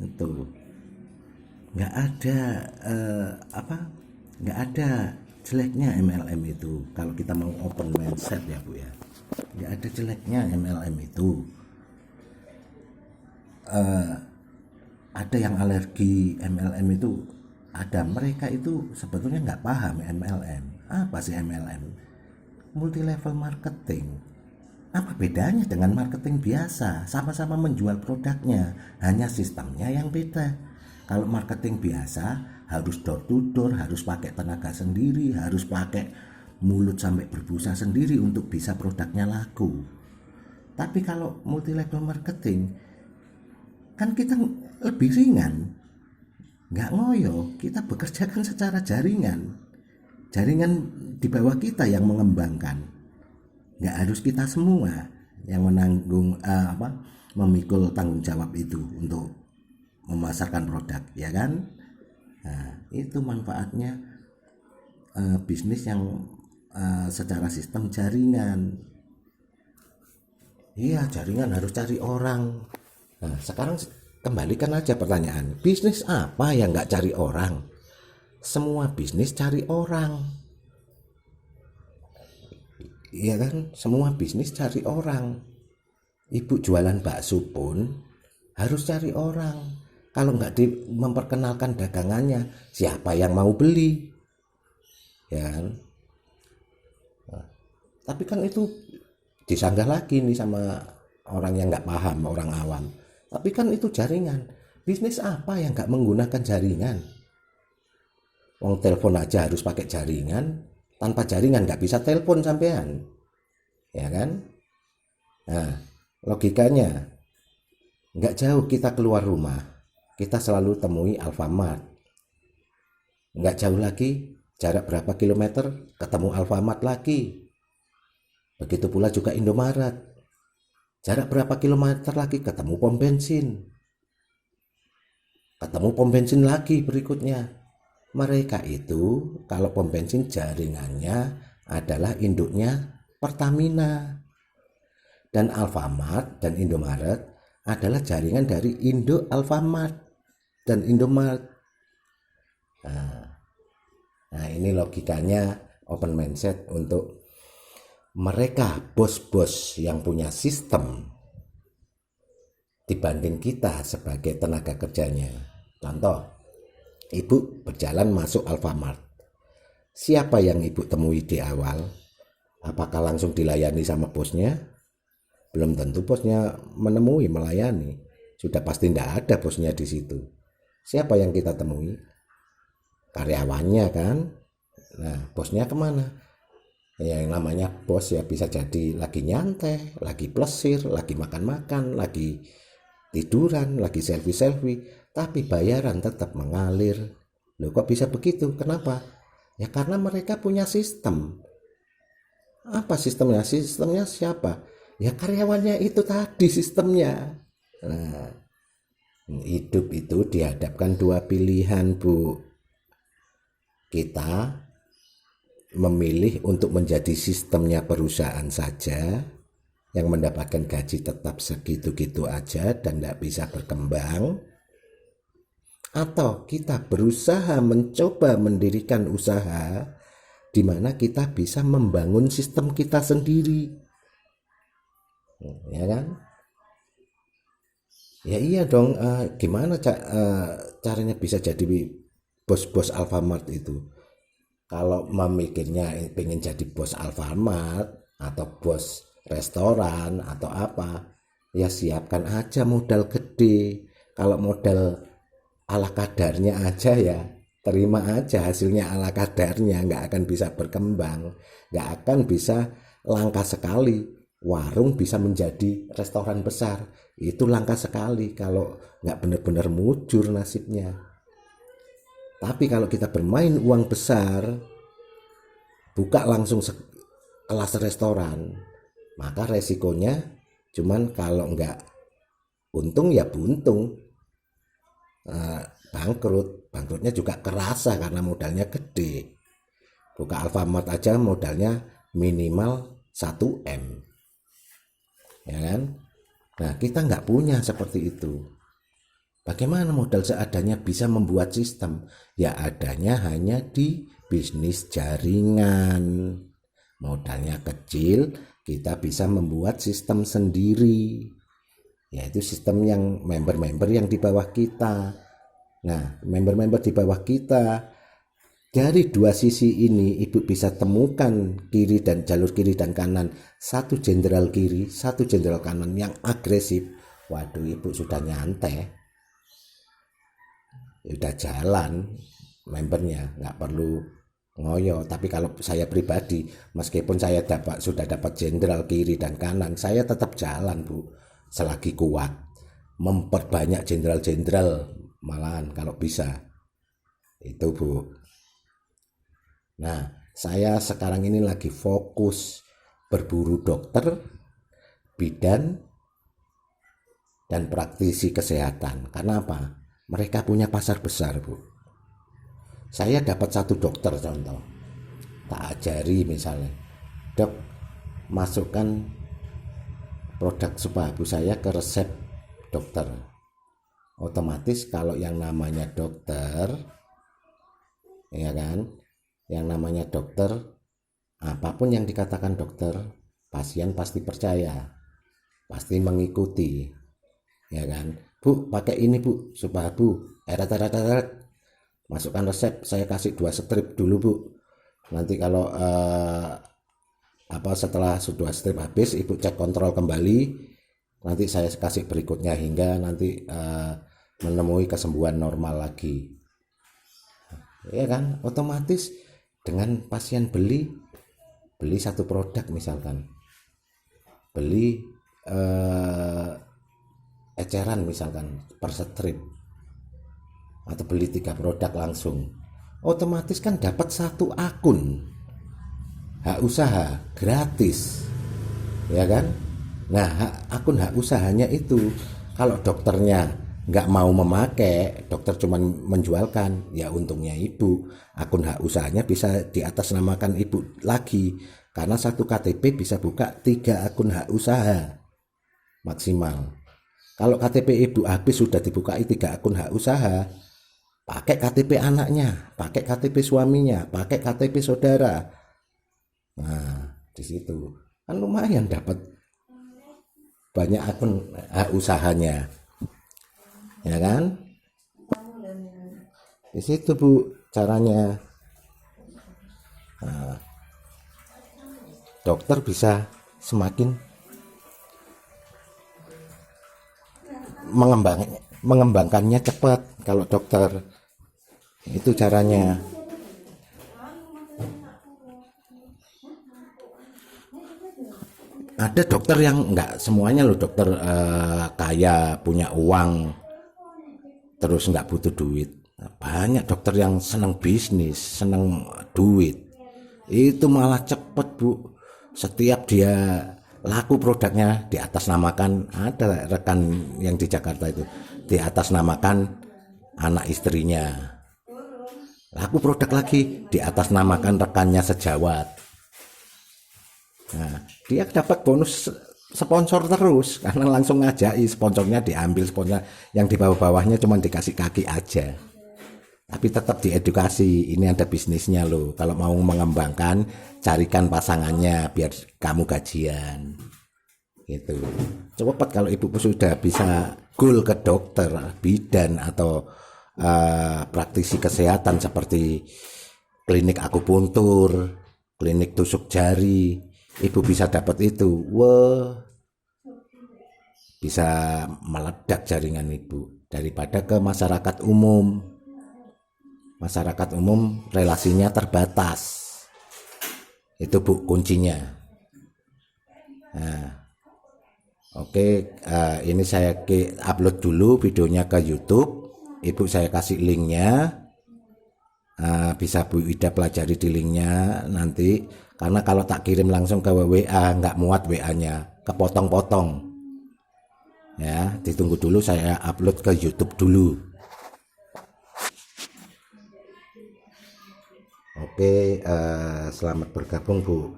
itu nggak ada apa, nggak ada jeleknya MLM itu kalau kita mau open mindset ya Bu ya. Nggak ada jeleknya MLM itu. Ada yang alergi MLM itu, ada. Mereka itu sebetulnya nggak paham MLM. Apa sih MLM? Multi level marketing. Apa bedanya dengan marketing biasa? Sama-sama menjual produknya, hanya sistemnya yang beda. Kalau marketing biasa harus door to door, harus pakai tenaga sendiri, harus pakai mulut sampai berbusa sendiri untuk bisa produknya laku. Tapi kalau multi level marketing kan kita lebih ringan, nggak ngoyo, kita bekerjakan secara jaringan. Jaringan di bawah kita yang mengembangkan, nggak harus kita semua yang menanggung memikul tanggung jawab itu untuk memasarkan produk, ya kan. Nah, itu manfaatnya bisnis yang secara sistem jaringan. Iya, jaringan harus cari orang. Nah, sekarang kembalikan aja pertanyaan, bisnis apa yang nggak cari orang? Semua bisnis cari orang. Iya kan, semua bisnis cari orang. Ibu jualan bakso pun harus cari orang. Kalau nggak memperkenalkan dagangannya, siapa yang mau beli? Ya kan? Nah, tapi kan itu disanggah lagi nih sama orang yang nggak paham, orang awam. Tapi kan itu jaringan. Bisnis apa yang nggak menggunakan jaringan? Wong telepon aja harus pakai jaringan. Tanpa jaringan nggak bisa telepon sampean, ya kan? Nah, logikanya nggak jauh kita keluar rumah, kita selalu temui Alfamart. Nggak jauh lagi, jarak berapa kilometer ketemu Alfamart lagi. Begitu pula juga Indomaret. Jarak berapa kilometer lagi ketemu pom bensin. Ketemu pom bensin lagi berikutnya. Mereka itu kalau pom bensin jaringannya adalah induknya Pertamina. Dan Alfamart dan Indomaret adalah jaringan dari induk Alfamart dan Indomaret. Nah, ini logikanya open mindset untuk mereka bos-bos yang punya sistem dibanding kita sebagai tenaga kerjanya. Contoh, ibu berjalan masuk Alfamart. Siapa yang ibu temui di awal? Apakah langsung dilayani sama bosnya? Belum tentu bosnya melayani. Sudah pasti tidak ada bosnya di situ. Siapa yang kita temui? Karyawannya kan? Nah, bosnya kemana? Ya, yang namanya bos ya bisa jadi lagi nyantai, lagi plesir, lagi makan-makan, lagi tiduran, lagi selfie-selfie, tapi bayaran tetap mengalir. Loh, kok bisa begitu? Kenapa? Ya karena mereka punya sistem. Apa sistemnya? Sistemnya siapa? Ya karyawannya itu tadi sistemnya. Nah, hidup itu dihadapkan dua pilihan, Bu. Kita memilih untuk menjadi sistemnya perusahaan saja, yang mendapatkan gaji tetap segitu-gitu aja dan tidak bisa berkembang, atau kita berusaha mencoba mendirikan usaha di mana kita bisa membangun sistem kita sendiri, ya kan? Ya iya dong, gimana caranya bisa jadi bos-bos Alfamart itu? Kalau memikirnya pengen jadi bos Alfamart atau bos restoran atau apa, ya siapkan aja modal gede. Kalau modal ala kadarnya aja ya terima aja hasilnya ala kadarnya, nggak akan bisa berkembang, nggak akan bisa. Langka sekali warung bisa menjadi restoran besar, itu langka sekali kalau nggak benar-benar mujur nasibnya. Tapi kalau kita bermain uang besar, buka langsung kelas restoran, maka resikonya cuman kalau nggak untung ya buntung, bangkrutnya juga kerasa karena modalnya gede. Buka Alfamart aja modalnya minimal 1 M, ya kan? Nah, kita nggak punya seperti itu. Bagaimana modal seadanya bisa membuat sistem? Ya adanya hanya di bisnis jaringan. Modalnya kecil, kita bisa membuat sistem sendiri, yaitu sistem yang member-member yang di bawah kita. Nah, member-member di bawah kita, dari dua sisi ini ibu bisa temukan kiri dan jalur kiri dan kanan, satu jenderal kiri, satu jenderal kanan yang agresif. Waduh, ibu sudah nyantai, udah jalan membernya, nggak perlu ngoyo. Tapi kalau saya pribadi, meskipun saya sudah dapat jenderal kiri dan kanan, saya tetap jalan Bu, selagi kuat, memperbanyak jenderal-jenderal malahan kalau bisa, itu Bu. Nah, saya sekarang ini lagi fokus berburu dokter, bidan, dan praktisi kesehatan. Karena apa? Mereka punya pasar besar Bu. Saya dapat satu dokter contoh, tak ajari misalnya, dok, masukkan produk Supahabu saya ke resep dokter. Otomatis kalau yang namanya dokter, ya kan, yang namanya dokter, apapun yang dikatakan dokter, pasien pasti percaya, pasti mengikuti, ya kan. Bu, pakai ini Bu, Supahabu, masukkan resep, saya kasih 2 strip dulu Bu. Nanti kalau setelah 2 strip habis, ibu cek kontrol kembali, nanti saya kasih berikutnya hingga nanti menemui kesembuhan normal lagi, ya kan. Otomatis dengan pasien beli satu produk, misalkan beli eceran misalkan per strip, atau beli 3 produk langsung, otomatis kan dapat satu akun hak usaha gratis, ya kan. Nah, akun hak usahanya itu, kalau dokternya nggak mau memakai, dokter cuma menjualkan, ya untungnya ibu, akun hak usahanya bisa diatasnamakan ibu lagi, karena satu KTP bisa buka 3 akun hak usaha maksimal. Kalau KTP ibu habis sudah dibukai 3 akun hak usaha, pakai KTP anaknya, pakai KTP suaminya, pakai KTP saudara. Nah, di situ kan lumayan dapat banyak akun hak usahanya, ya kan. Di situ Bu caranya. Nah, dokter bisa semakin mengembangkannya cepat kalau dokter, itu caranya. Ada dokter yang nggak semuanya loh dokter kaya, punya uang, terus nggak butuh duit. Banyak dokter yang senang bisnis, senang duit, itu malah cepet Bu. Setiap dia laku produknya diatasnamakan, ada rekan yang di Jakarta itu diatasnamakan anak istrinya, laku produk lagi diatasnamakan rekannya sejawat. Nah, dia dapat bonus sponsor terus karena langsung ngajai, sponsornya diambil, sponsor yang di bawah-bawahnya cuma dikasih kaki aja. Tapi tetap diedukasi, ini ada bisnisnya loh, kalau mau mengembangkan carikan pasangannya biar kamu gajian gitu. Cepat kalau ibu sudah bisa goal ke dokter, bidan, atau praktisi kesehatan seperti klinik akupuntur, klinik tusuk jari, ibu bisa dapat itu, wah, bisa meledak jaringan ibu daripada ke masyarakat umum. Masyarakat umum relasinya terbatas, itu Bu kuncinya. Nah, oke, ini saya upload dulu videonya ke YouTube, ibu saya kasih linknya, bisa Bu Ida pelajari di linknya nanti, karena kalau tak kirim langsung ke WA nggak muat, WA-nya kepotong-potong ya. Ditunggu dulu, saya upload ke YouTube dulu. Oke, selamat bergabung Bu.